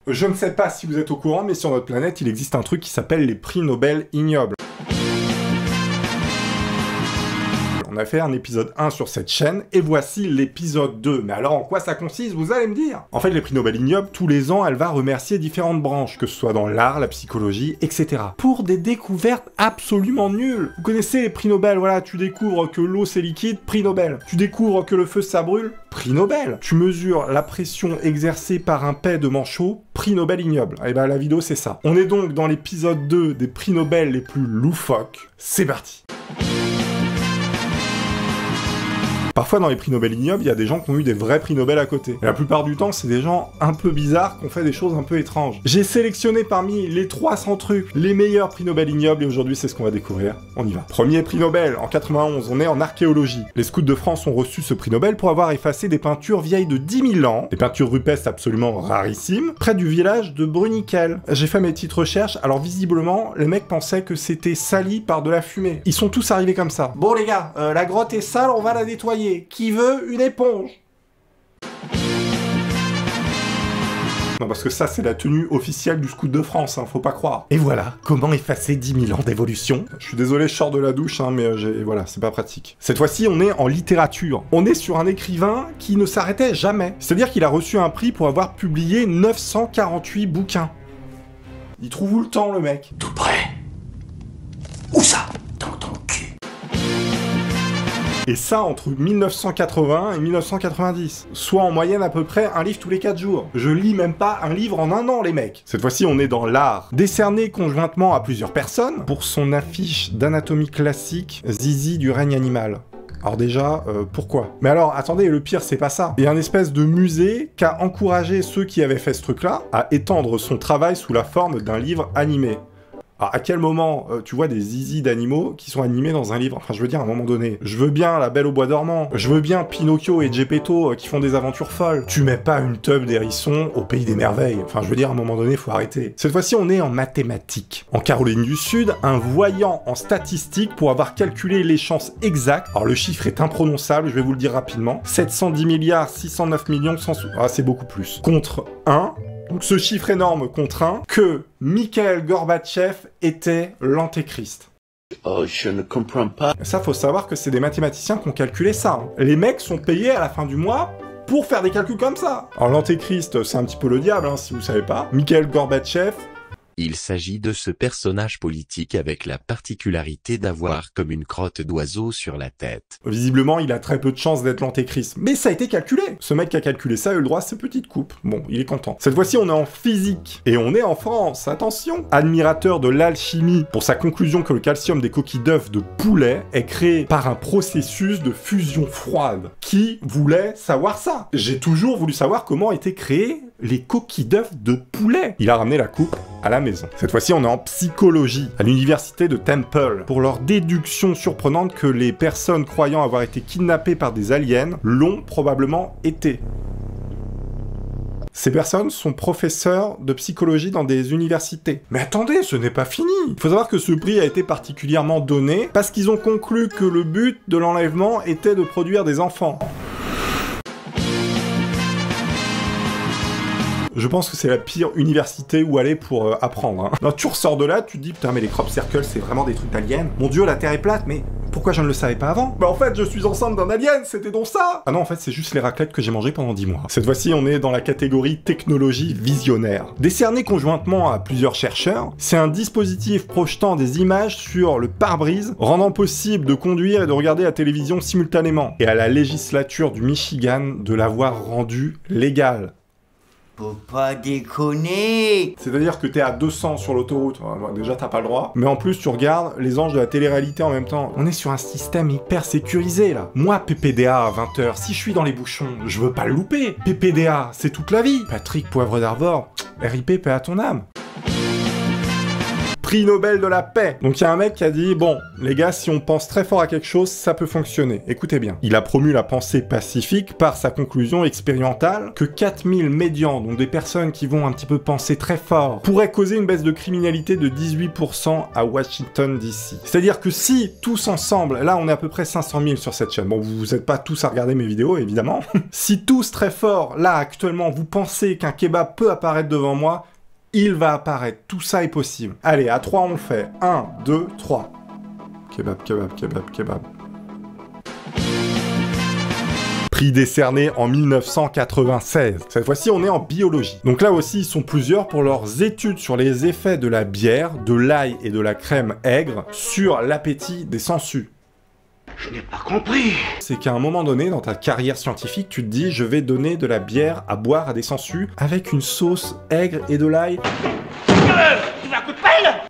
Je ne sais pas si vous êtes au courant, mais sur notre planète, il existe un truc qui s'appelle les prix Nobel ignobles. On a fait un épisode 1 sur cette chaîne, et voici l'épisode 2. Mais alors, en quoi ça consiste, vous allez me dire? En fait, les prix Nobel ignobles, tous les ans, elle va remercier différentes branches, que ce soit dans l'art, la psychologie, etc. Pour des découvertes absolument nulles. Vous connaissez les prix Nobel, voilà, tu découvres que l'eau c'est liquide, prix Nobel. Tu découvres que le feu ça brûle, prix Nobel. Tu mesures la pression exercée par un pet de manchot, prix Nobel ignoble. Et ben la vidéo c'est ça. On est donc dans l'épisode 2 des prix Nobel les plus loufoques. C'est parti. Parfois, dans les prix Nobel ignobles, il y a des gens qui ont eu des vrais prix Nobel à côté. Et la plupart du temps, c'est des gens un peu bizarres qui ont fait des choses un peu étranges. J'ai sélectionné parmi les 300 trucs les meilleurs prix Nobel ignobles, et aujourd'hui, c'est ce qu'on va découvrir. On y va. Premier prix Nobel, en 91, on est en archéologie. Les scouts de France ont reçu ce prix Nobel pour avoir effacé des peintures vieilles de 10 000 ans, des peintures rupestres absolument rarissimes, près du village de Bruniquel. J'ai fait mes petites recherches, alors visiblement, les mecs pensaient que c'était sali par de la fumée. Ils sont tous arrivés comme ça. Bon les gars, la grotte est sale, on va la nettoyer. Qui veut une éponge? Non, parce que ça, c'est la tenue officielle du scout de France, hein, faut pas croire. Et voilà, comment effacer 10 000 ans d'évolution? Je suis désolé, je sors de la douche, hein, mais voilà, c'est pas pratique. Cette fois-ci, on est en littérature. On est sur un écrivain qui ne s'arrêtait jamais. C'est-à-dire qu'il a reçu un prix pour avoir publié 948 bouquins. Il trouve où le temps, le mec? Tout près. Où ça? Dans ton cul. Et ça entre 1980 et 1990. Soit en moyenne à peu près un livre tous les 4 jours. Je lis même pas un livre en un an, les mecs. Cette fois-ci, on est dans l'art. Décerné conjointement à plusieurs personnes pour son affiche d'anatomie classique Zizi du règne animal. Alors déjà, pourquoi? Mais alors, attendez, le pire, c'est pas ça. Il y a un espèce de musée qui a encouragé ceux qui avaient fait ce truc-là à étendre son travail sous la forme d'un livre animé. Alors, à quel moment tu vois des zizis d'animaux qui sont animés dans un livre? Enfin, je veux dire, à un moment donné, je veux bien La Belle au bois dormant, je veux bien Pinocchio et Geppetto qui font des aventures folles. Tu mets pas une teub d'hérisson au pays des merveilles. Enfin, je veux dire, à un moment donné, faut arrêter. Cette fois-ci, on est en mathématiques. En Caroline du Sud, un voyant en statistique pour avoir calculé les chances exactes. Alors, le chiffre est imprononçable, je vais vous le dire rapidement. 710 milliards 609 millions 100... Ah, c'est beaucoup plus. Contre 1... Donc ce chiffre énorme contre 1, que Mikhail Gorbatchev était l'antéchrist. Oh, je ne comprends pas. Ça, faut savoir que c'est des mathématiciens qui ont calculé ça. Hein. Les mecs sont payés à la fin du mois pour faire des calculs comme ça. Alors l'antéchrist, c'est un petit peu le diable, hein, si vous savez pas. Mikhail Gorbatchev... Il s'agit de ce personnage politique avec la particularité d'avoir comme une crotte d'oiseau sur la tête. Visiblement, il a très peu de chances d'être l'antéchrist. Mais ça a été calculé. Ce mec qui a calculé ça a eu le droit à ses petites coupes. Bon, il est content. Cette fois-ci, on est en physique. Et on est en France, attention. Admirateur de l'alchimie pour sa conclusion que le calcium des coquilles d'œufs de poulet est créé par un processus de fusion froide. Qui voulait savoir ça? J'ai toujours voulu savoir comment étaient créées les coquilles d'œufs de poulet. Il a ramené la coupe à la maison. Cette fois-ci, on est en psychologie, à l'université de Temple, pour leur déduction surprenante que les personnes croyant avoir été kidnappées par des aliens l'ont probablement été. Ces personnes sont professeurs de psychologie dans des universités. Mais attendez, ce n'est pas fini. Il faut savoir que ce prix a été particulièrement donné parce qu'ils ont conclu que le but de l'enlèvement était de produire des enfants. Je pense que c'est la pire université où aller pour apprendre. Hein. Non, tu ressors de là, tu te dis, putain, mais les crop circles, c'est vraiment des trucs d'aliens. Mon dieu, la Terre est plate, mais pourquoi je ne le savais pas avant? Bah en fait, je suis enceinte d'un alien, c'était donc ça! Ah non, en fait, c'est juste les raclettes que j'ai mangées pendant 10 mois. Cette fois-ci, on est dans la catégorie technologie visionnaire. Décerné conjointement à plusieurs chercheurs, c'est un dispositif projetant des images sur le pare-brise, rendant possible de conduire et de regarder la télévision simultanément. Et à la législature du Michigan de l'avoir rendu légal. Faut pas déconner. C'est-à-dire que t'es à 200 sur l'autoroute, déjà t'as pas le droit, mais en plus tu regardes les anges de la télé-réalité en même temps. On est sur un système hyper sécurisé là. Moi, PPDA à 20h, si je suis dans les bouchons, je veux pas le louper. PPDA, c'est toute la vie. Patrick Poivre d'Arvor, RIP, paix à ton âme. Prix Nobel de la paix. Donc il y a un mec qui a dit, bon, les gars, si on pense très fort à quelque chose, ça peut fonctionner. Écoutez bien. Il a promu la pensée pacifique par sa conclusion expérimentale que 4000 médians, donc des personnes qui vont un petit peu penser très fort, pourraient causer une baisse de criminalité de 18% à Washington DC. C'est-à-dire que si tous ensemble, là on est à peu près 500 000 sur cette chaîne, bon vous n'êtes pas tous à regarder mes vidéos évidemment, si tous très fort, là actuellement, vous pensez qu'un kebab peut apparaître devant moi, il va apparaître, tout ça est possible. Allez, à 3 on le fait, 1, 2, 3. Kebab, kebab, kebab, kebab. Prix décerné en 1996. Cette fois-ci, on est en biologie. Donc là aussi, ils sont plusieurs pour leurs études sur les effets de la bière, de l'ail et de la crème aigre sur l'appétit des sangsues. Je n'ai pas compris. C'est qu'à un moment donné, dans ta carrière scientifique, tu te dis, je vais donner de la bière à boire à des sangsues avec une sauce aigre et de l'ail. Tu veux un coup de pelle?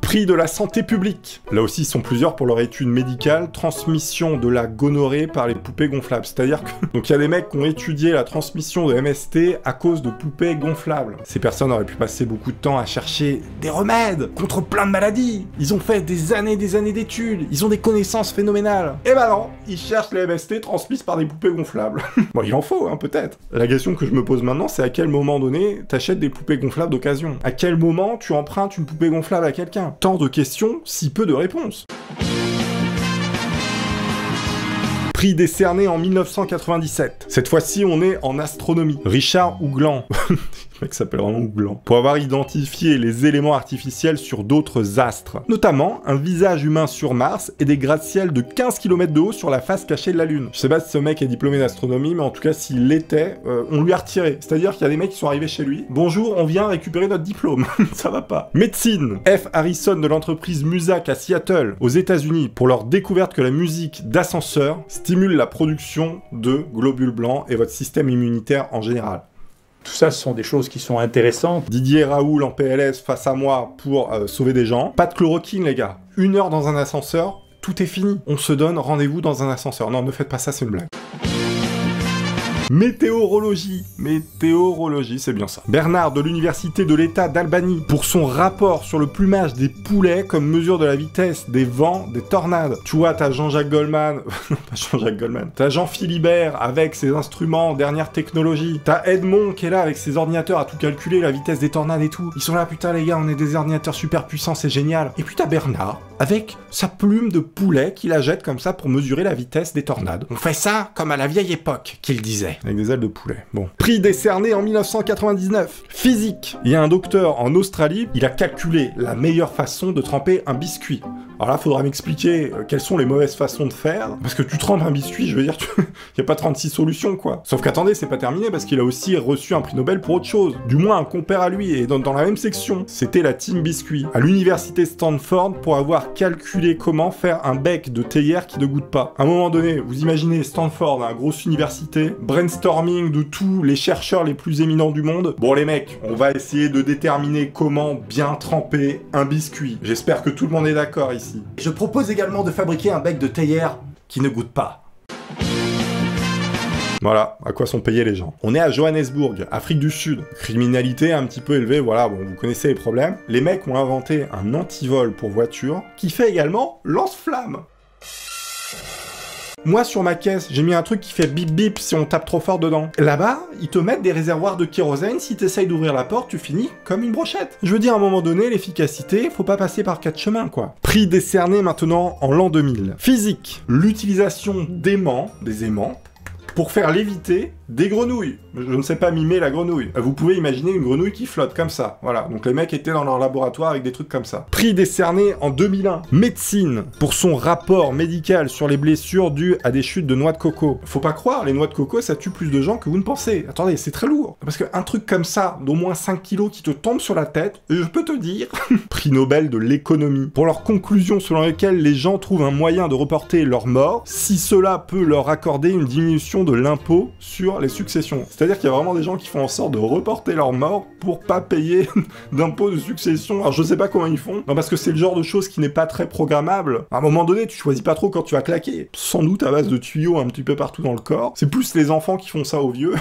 Prix de la santé publique. Là aussi, ils sont plusieurs pour leur étude médicale, transmission de la gonorrhée par les poupées gonflables. C'est-à-dire que... Donc il y a des mecs qui ont étudié la transmission de MST à cause de poupées gonflables. Ces personnes auraient pu passer beaucoup de temps à chercher des remèdes contre plein de maladies. Ils ont fait des années d'études. Ils ont des connaissances phénoménales. Et bah non, ils cherchent les MST transmises par des poupées gonflables. Bon, il en faut, hein, peut-être. La question que je me pose maintenant, c'est à quel moment donné t'achètes des poupées gonflables d'occasion? À quel moment tu empruntes une poupée gonflable à quelqu'un? Tant de questions, si peu de réponses. Prix décerné en 1997. Cette fois-ci, on est en astronomie. Richard Hougland. Le mec s'appelle vraiment Hougland. Pour avoir identifié les éléments artificiels sur d'autres astres. Notamment, un visage humain sur Mars et des gratte-ciel de 15 km de haut sur la face cachée de la Lune. Je sais pas si ce mec est diplômé d'astronomie, mais en tout cas, s'il l'était, on lui a retiré. C'est-à-dire qu'il y a des mecs qui sont arrivés chez lui. Bonjour, on vient récupérer notre diplôme. Ça va pas. Médecine. F. Harrison de l'entreprise Muzak à Seattle, aux États-Unis, pour leur découverte que la musique d'ascenseur stimule la production de globules blancs et votre système immunitaire en général. Tout ça, ce sont des choses qui sont intéressantes. Didier Raoult en PLS face à moi pour sauver des gens. Pas de chloroquine, les gars. 1 heure dans un ascenseur, tout est fini. On se donne rendez-vous dans un ascenseur. Non, ne faites pas ça, c'est une blague. Météorologie. Météorologie, c'est bien ça. Bernard de l'Université de l'État d'Albanie pour son rapport sur le plumage des poulets comme mesure de la vitesse des vents, des tornades. Tu vois, t'as Jean-Jacques Goldman, non pas Jean-Jacques Goldman, t'as Jean Philibert avec ses instruments, dernière technologie. T'as Edmond qui est là avec ses ordinateurs à tout calculer, la vitesse des tornades et tout. Ils sont là, putain les gars, on est des ordinateurs super puissants, c'est génial. Et puis t'as Bernard avec sa plume de poulet qui la jette comme ça pour mesurer la vitesse des tornades. On fait ça comme à la vieille époque, qu'il disait. Avec des ailes de poulet. Bon. Prix décerné en 1999. Physique. Il y a un docteur en Australie, il a calculé la meilleure façon de tremper un biscuit. Alors là, faudra m'expliquer quelles sont les mauvaises façons de faire. Parce que tu trempes un biscuit, je veux dire, il n'y a pas 36 solutions, quoi. Sauf qu'attendez, c'est pas terminé, parce qu'il a aussi reçu un prix Nobel pour autre chose. Du moins, un compère à lui, et dans la même section. C'était la Team Biscuit, à l'université Stanford, pour avoir calculé comment faire un bec de théière qui ne goûte pas. À un moment donné, vous imaginez Stanford, une grosse université, brainstorming de tous les chercheurs les plus éminents du monde. Bon les mecs, on va essayer de déterminer comment bien tremper un biscuit. J'espère que tout le monde est d'accord ici. Je propose également de fabriquer un bec de théière qui ne goûte pas. Voilà, à quoi sont payés les gens. On est à Johannesburg, Afrique du Sud. Criminalité un petit peu élevée, voilà, bon, vous connaissez les problèmes. Les mecs ont inventé un antivol pour voiture qui fait également lance-flamme. Moi, sur ma caisse, j'ai mis un truc qui fait bip bip si on tape trop fort dedans. Là-bas, ils te mettent des réservoirs de kérosène, si t'essayes d'ouvrir la porte, tu finis comme une brochette. Je veux dire, à un moment donné, l'efficacité, faut pas passer par 4 chemins, quoi. Prix décerné maintenant en l'an 2000. Physique. L'utilisation d'aimants, des aimants, pour faire léviter des grenouilles. Je ne sais pas mimer la grenouille. Vous pouvez imaginer une grenouille qui flotte comme ça. Voilà, donc les mecs étaient dans leur laboratoire avec des trucs comme ça. Prix décerné en 2001. Médecine, pour son rapport médical sur les blessures dues à des chutes de noix de coco. Faut pas croire, les noix de coco, ça tue plus de gens que vous ne pensez. Attendez, c'est très lourd. Parce qu'un truc comme ça, d'au moins 5 kilos qui te tombe sur la tête, je peux te dire, prix Nobel de l'économie. Pour leur conclusion selon laquelle les gens trouvent un moyen de reporter leur mort, si cela peut leur accorder une diminution de l'impôt sur sur les successions. C'est-à-dire qu'il y a vraiment des gens qui font en sorte de reporter leur mort pour pas payer d'impôts de succession. Alors je sais pas comment ils font. Non, parce que c'est le genre de chose qui n'est pas très programmable. À un moment donné, tu choisis pas trop quand tu vas claquer. Sans doute à base de tuyaux un petit peu partout dans le corps. C'est plus les enfants qui font ça aux vieux.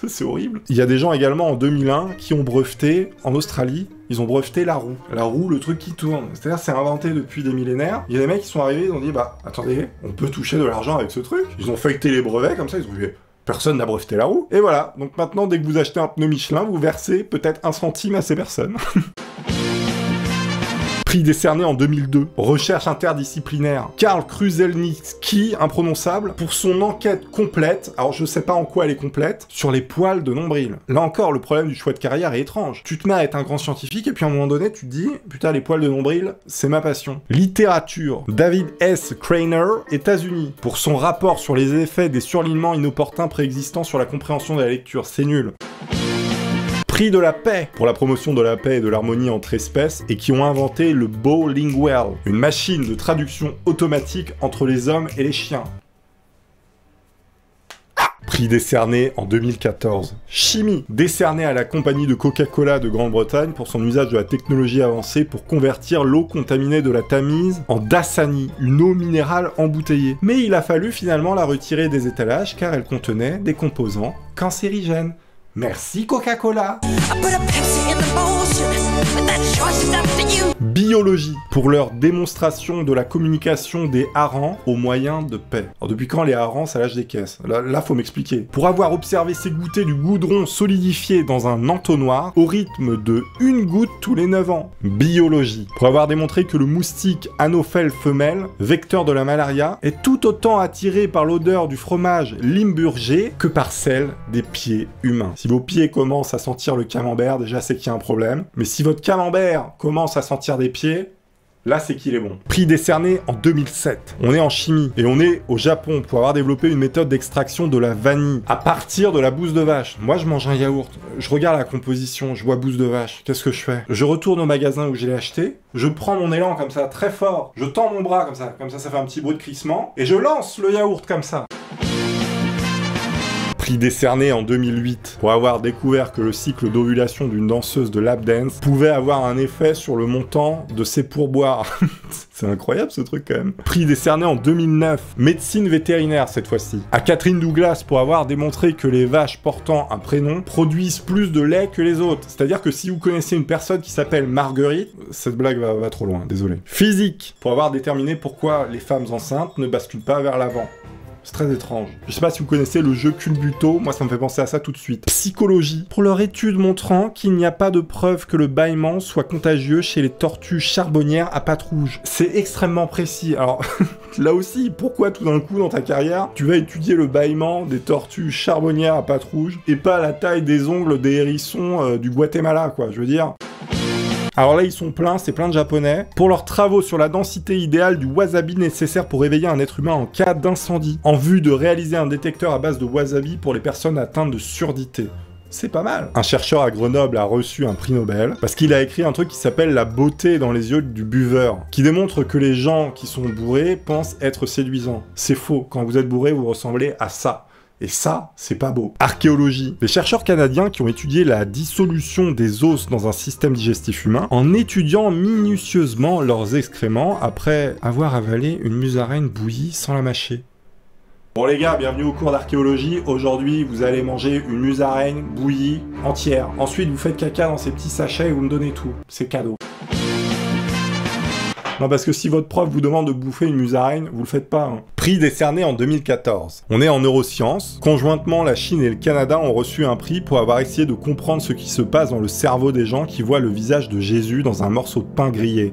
C'est horrible. Il y a des gens également en 2001 qui ont breveté en Australie. Ils ont breveté la roue. La roue, le truc qui tourne. C'est-à-dire, c'est inventé depuis des millénaires. Il y a des mecs qui sont arrivés, ils ont dit, bah, attendez, on peut toucher de l'argent avec ce truc. Ils ont feuilleté les brevets, comme ça, ils ont dit, personne n'a breveté la roue. Et voilà. Donc maintenant, dès que vous achetez un pneu Michelin, vous versez peut-être 1 centime à ces personnes. Prix décerné en 2002. Recherche interdisciplinaire. Karl Kruszelnicki, imprononçable, pour son enquête complète, alors je sais pas en quoi elle est complète, sur les poils de nombril. Là encore, le problème du choix de carrière est étrange. Tu te mets à être un grand scientifique et puis à un moment donné, tu te dis, putain, les poils de nombril, c'est ma passion. Littérature. David S. Craner, États-Unis, pour son rapport sur les effets des surlignements inopportuns préexistants sur la compréhension de la lecture. C'est nul. Prix de la paix pour la promotion de la paix et de l'harmonie entre espèces et qui ont inventé le Bowlingwell, une machine de traduction automatique entre les hommes et les chiens. Prix décerné en 2014. Chimie, décerné à la compagnie de Coca-Cola de Grande-Bretagne pour son usage de la technologie avancée pour convertir l'eau contaminée de la Tamise en Dasani, une eau minérale embouteillée. Mais il a fallu finalement la retirer des étalages car elle contenait des composants cancérigènes. Merci Coca-Cola. Biologie, pour leur démonstration de la communication des harengs aux moyens de paix. Alors depuis quand les harengs ça lâche des caisses? Là faut m'expliquer. Pour avoir observé s'égoutter du goudron solidifié dans un entonnoir au rythme de 1 goutte tous les 9 ans. Biologie, pour avoir démontré que le moustique Anophèle femelle, vecteur de la malaria, est tout autant attiré par l'odeur du fromage Limburger que par celle des pieds humains. Si vos pieds commencent à sentir le camembert, déjà c'est qu'il y a un problème. Mais si votre camembert commence à sentir des pieds, là c'est qu'il est bon. Prix décerné en 2007. On est en chimie et on est au Japon pour avoir développé une méthode d'extraction de la vanille à partir de la bouse de vache. Moi je mange un yaourt, je regarde la composition, je vois bouse de vache. Qu'est-ce que je fais? Je retourne au magasin où je l'ai acheté, je prends mon élan comme ça très fort, je tends mon bras comme ça fait un petit bruit de crissement et je lance le yaourt comme ça. Prix décerné en 2008 pour avoir découvert que le cycle d'ovulation d'une danseuse de lap dance pouvait avoir un effet sur le montant de ses pourboires. C'est incroyable ce truc quand même. Prix décerné en 2009, médecine vétérinaire cette fois-ci, à Catherine Douglas pour avoir démontré que les vaches portant un prénom produisent plus de lait que les autres. C'est-à-dire que si vous connaissez une personne qui s'appelle Marguerite, cette blague va trop loin, désolé. Physique, pour avoir déterminé pourquoi les femmes enceintes ne basculent pas vers l'avant. C'est très étrange. Je sais pas si vous connaissez le jeu Culbuto, moi ça me fait penser à ça tout de suite. Psychologie, pour leur étude montrant qu'il n'y a pas de preuve que le bâillement soit contagieux chez les tortues charbonnières à pattes rouges. C'est extrêmement précis. Alors, là aussi, pourquoi tout d'un coup dans ta carrière, tu vas étudier le bâillement des tortues charbonnières à pattes rouges et pas la taille des ongles des hérissons du Guatemala, quoi, je veux dire. Alors là, ils sont pleins, c'est plein de japonais, pour leurs travaux sur la densité idéale du wasabi nécessaire pour éveiller un être humain en cas d'incendie, en vue de réaliser un détecteur à base de wasabi pour les personnes atteintes de surdité. C'est pas mal. Un chercheur à Grenoble a reçu un prix Nobel parce qu'il a écrit un truc qui s'appelle la beauté dans les yeux du buveur, qui démontre que les gens qui sont bourrés pensent être séduisants. C'est faux. Quand vous êtes bourré, vous ressemblez à ça. Et ça, c'est pas beau. Archéologie. Les chercheurs canadiens qui ont étudié la dissolution des os dans un système digestif humain en étudiant minutieusement leurs excréments après avoir avalé une musaraigne bouillie sans la mâcher. Bon les gars, bienvenue au cours d'archéologie. Aujourd'hui, vous allez manger une musaraigne bouillie entière. Ensuite, vous faites caca dans ces petits sachets et vous me donnez tout. C'est cadeau. Non, parce que si votre prof vous demande de bouffer une musaraigne, vous le faites pas. Hein. Prix décerné en 2014. On est en neurosciences. Conjointement, la Chine et le Canada ont reçu un prix pour avoir essayé de comprendre ce qui se passe dans le cerveau des gens qui voient le visage de Jésus dans un morceau de pain grillé.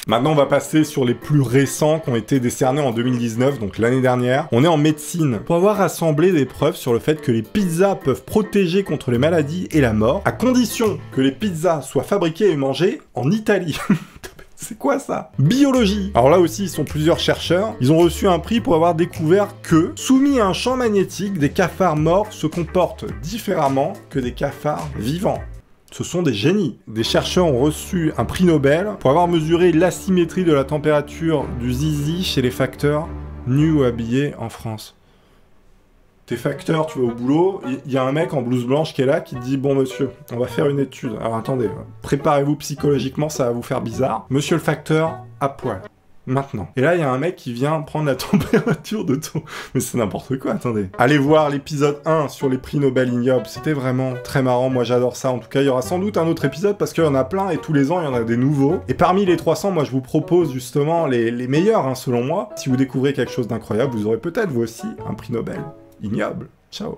Maintenant, on va passer sur les plus récents qui ont été décernés en 2019, donc l'année dernière. On est en médecine. Pour avoir rassemblé des preuves sur le fait que les pizzas peuvent protéger contre les maladies et la mort, à condition que les pizzas soient fabriquées et mangées en Italie. C'est quoi ça? Biologie. Alors là aussi, ils sont plusieurs chercheurs. Ils ont reçu un prix pour avoir découvert que, soumis à un champ magnétique, des cafards morts se comportent différemment que des cafards vivants. Ce sont des génies. Des chercheurs ont reçu un prix Nobel pour avoir mesuré l'asymétrie de la température du zizi chez les facteurs nus ou habillés en France. T'es facteur, tu vas au boulot, il y a un mec en blouse blanche qui est là qui te dit « Bon monsieur, on va faire une étude. Alors attendez, préparez-vous psychologiquement, ça va vous faire bizarre. Monsieur le facteur, à poil. Maintenant. » Et là, il y a un mec qui vient prendre la température de ton... Mais c'est n'importe quoi, attendez. Allez voir l'épisode 1 sur les prix Nobel ignobles. C'était vraiment très marrant, moi j'adore ça. En tout cas, il y aura sans doute un autre épisode parce qu'il y en a plein et tous les ans, il y en a des nouveaux. Et parmi les 300, moi je vous propose justement les meilleurs, hein, selon moi. Si vous découvrez quelque chose d'incroyable, vous aurez peut-être vous aussi un prix Nobel ignoble. Ciao.